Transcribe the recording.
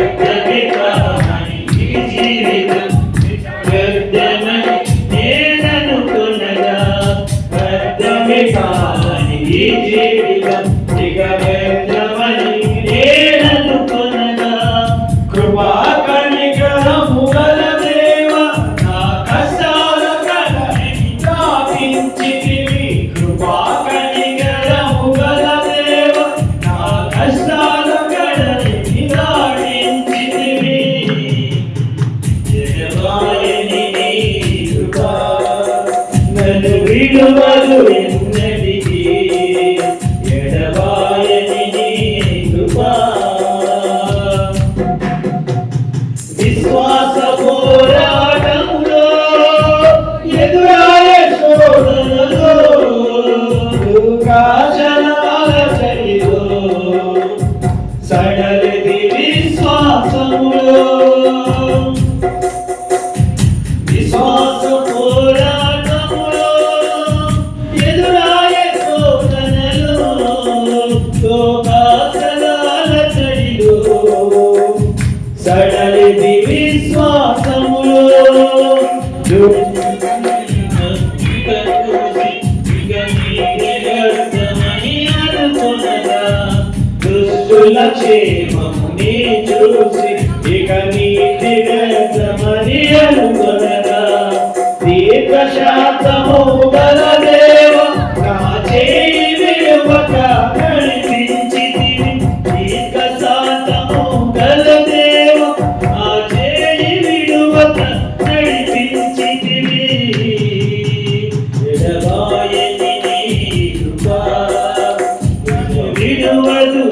వ్యర్థమే కాని ఈ జీవితం వ్యర్థమని నేననుకున్నదా వ్యర్థమే కాని ఈ జీవితం ఇక వ్యర్థమని నేననుకున్నదా కృపా కనికరము గల దేవ నా కష్టాల కడలిని దాటించితివి కృపా కనికరము గల దేవ నా కష్టాల కడలిని దాటించితివి ఎడబాయని నీ కృప నన్ను విడువదు ఎన్నటికీ ఎడబాయని నీ కృప విశ్వాస పోరాటంలో ఎదురాయ శోధనలో దుఃఖాచరణాల చలిలో సడలిది విశ్వాసములో విశ్వాస పోరాటములో ఎదురాయ శోధనలో దుఃఖాచరణాల చలిలో సడలిది విశ్వాసములో దుష్టుల క్షేమముని చూసి ఇక నీతి వ్యర్థమని అనుకొనగా దీర్ఘశాంతము గల దేవ నా చేయి విడువక నడిపించితివి దీర్ఘశాంతము గల దేవ నా చేయి విడువక నడిపించితివి ఎడబాయని నీ కృప నన్ను విడువదు